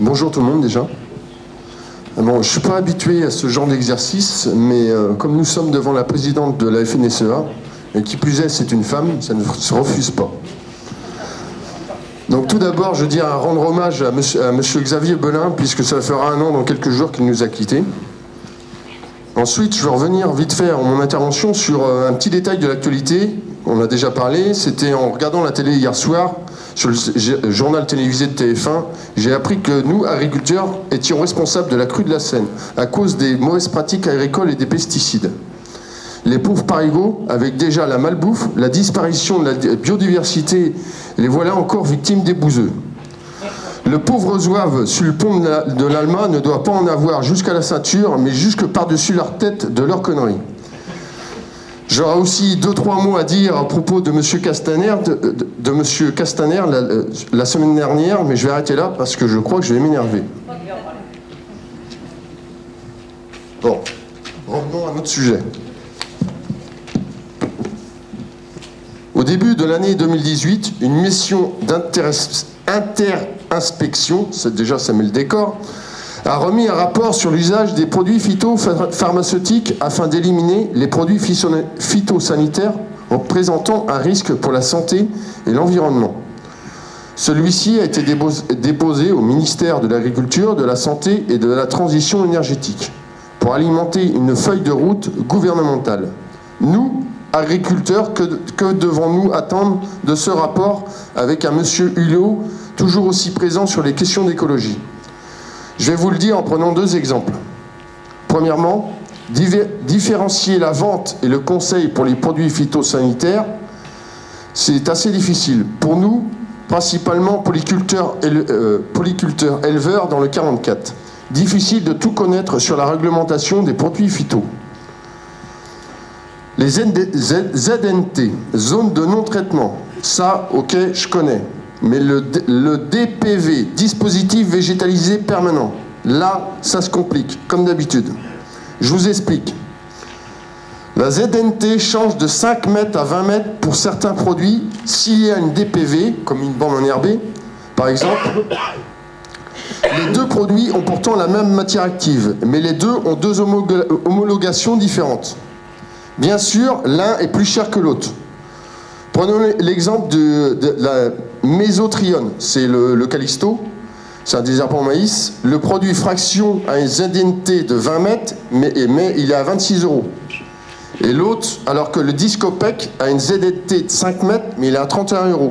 Bonjour tout le monde déjà. Bon, je ne suis pas habitué à ce genre d'exercice, mais comme nous sommes devant la présidente de la FNSEA, et qui plus est, c'est une femme, ça ne se refuse pas. Donc tout d'abord, je dis à rendre hommage à monsieur Xavier Belin, puisque ça fera 1 an dans quelques jours qu'il nous a quittés. Ensuite, je vais revenir vite fait en mon intervention sur un petit détail de l'actualité. On a déjà parlé, c'était en regardant la télé hier soir, sur le journal télévisé de TF1, j'ai appris que nous, agriculteurs, étions responsables de la crue de la Seine, à cause des mauvaises pratiques agricoles et des pesticides. Les pauvres parigots, avec déjà la malbouffe, la disparition de la biodiversité, les voilà encore victimes des bouseux. Le pauvre zouave sur le pont de l'Alma ne doit pas en avoir jusqu'à la ceinture, mais jusque par-dessus leur tête de leurs conneries. J'aurai aussi 2-3 mots à dire à propos de M. Castaner, la semaine dernière, mais je vais arrêter là parce que je crois que je vais m'énerver. Bon, revenons à notre sujet. Au début de l'année 2018, une mission inter-inspection, déjà ça met le décor, a remis un rapport sur l'usage des produits phytopharmaceutiques afin d'éliminer les produits phytosanitaires représentant un risque pour la santé et l'environnement. Celui-ci a été déposé au ministère de l'Agriculture, de la Santé et de la Transition énergétique pour alimenter une feuille de route gouvernementale. Nous, agriculteurs, que devons-nous attendre de ce rapport avec un monsieur Hulot, toujours aussi présent sur les questions d'écologie? Je vais vous le dire en prenant 2 exemples. Premièrement, différencier la vente et le conseil pour les produits phytosanitaires, c'est assez difficile. Pour nous, principalement polyculteurs éleveurs dans le 44. Difficile de tout connaître sur la réglementation des produits phyto. Les ZNT, zones de non-traitement, ça, ok, je connais. Mais le DPV, dispositif végétalisé permanent, là, ça se complique, comme d'habitude. Je vous explique. La ZNT change de 5 mètres à 20 mètres pour certains produits s'il y a une DPV, comme une bande enherbée, par exemple. Les 2 produits ont pourtant la même matière active, mais les 2 ont 2 homologations différentes. Bien sûr, l'un est plus cher que l'autre. Prenons l'exemple de la mésotrione, c'est le Callisto, c'est un désherbant maïs. Le produit fraction a une ZNT de 20 mètres, mais il est à 26 €. Et l'autre, alors que le Discopec a une ZNT de 5 mètres, mais il est à 31 €.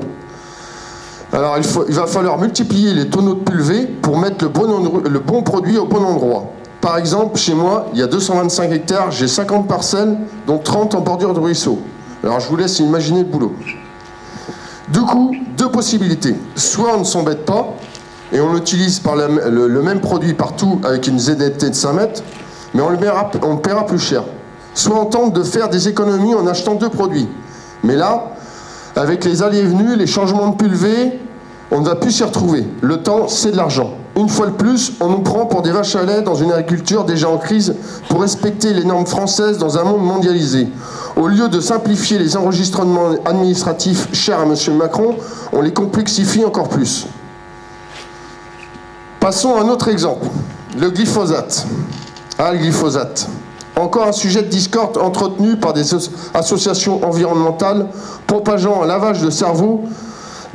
Alors il va falloir multiplier les tonneaux de pulvée pour mettre le bon produit au bon endroit. Par exemple, chez moi, il y a 225 hectares, j'ai 50 parcelles, dont 30 en bordure de ruisseau. Alors je vous laisse imaginer le boulot. Du coup, 2 possibilités. Soit on ne s'embête pas, et on utilise le même produit partout avec une ZNT de 5 mètres, mais on le paiera plus cher. Soit on tente de faire des économies en achetant 2 produits. Mais là, avec les allées et venues, les changements de pulvée, on ne va plus s'y retrouver. Le temps, c'est de l'argent. Une fois de plus, on nous prend pour des vaches à lait dans une agriculture déjà en crise pour respecter les normes françaises dans un monde mondialisé. Au lieu de simplifier les enregistrements administratifs chers à M. Macron, on les complexifie encore plus. Passons à un autre exemple, le glyphosate. Ah, le glyphosate. Encore un sujet de discorde entretenu par des associations environnementales propageant un lavage de cerveau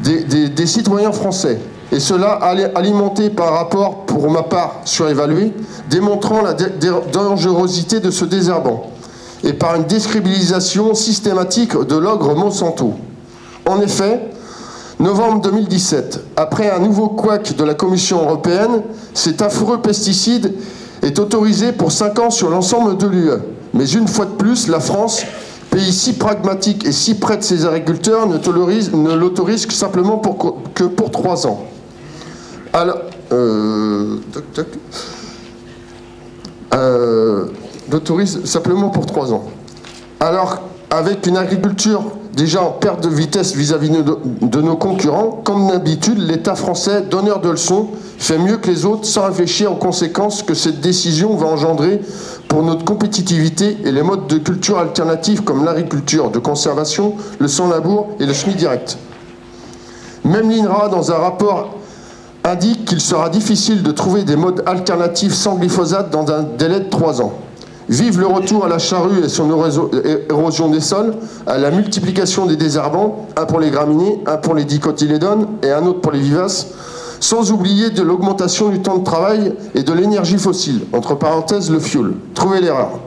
des citoyens français. Et cela alimenté par rapport, pour ma part, surévalué, démontrant la dangerosité de ce désherbant, et par une décrédibilisation systématique de l'ogre Monsanto. En effet, novembre 2017, après un nouveau couac de la Commission européenne, cet affreux pesticide est autorisé pour 5 ans sur l'ensemble de l'UE. Mais une fois de plus, la France, pays si pragmatique et si près de ses agriculteurs, ne l'autorise que simplement pour 3 ans. Alors, l'autorise simplement pour 3 ans. Alors, avec une agriculture déjà en perte de vitesse vis-à-vis de nos concurrents, comme d'habitude, l'État français, donneur de leçons, fait mieux que les autres sans réfléchir aux conséquences que cette décision va engendrer pour notre compétitivité et les modes de culture alternatifs comme l'agriculture de conservation, le sans-labour et le semi-direct. Même l'INRA, dans un rapport indique qu'il sera difficile de trouver des modes alternatifs sans glyphosate dans un délai de 3 ans. Vive le retour à la charrue et son érosion des sols, à la multiplication des désherbants, un pour les graminées, un pour les dicotylédones et un autre pour les vivaces, sans oublier de l'augmentation du temps de travail et de l'énergie fossile, entre parenthèses le fioul. Trouvez l'erreur.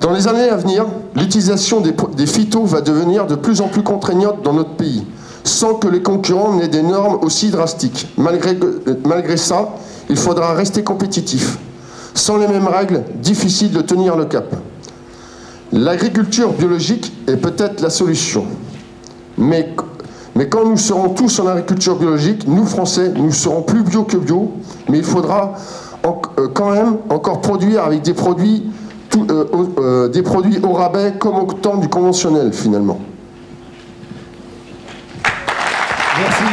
Dans les années à venir, l'utilisation des phytos va devenir de plus en plus contraignante dans notre pays, sans que les concurrents n'aient des normes aussi drastiques. Malgré ça, il faudra rester compétitif. Sans les mêmes règles, difficile de tenir le cap. L'agriculture biologique est peut-être la solution. Mais quand nous serons tous en agriculture biologique, nous Français, nous serons plus bio que bio, mais il faudra quand même encore produire avec des produits au rabais comme au temps du conventionnel finalement. Merci.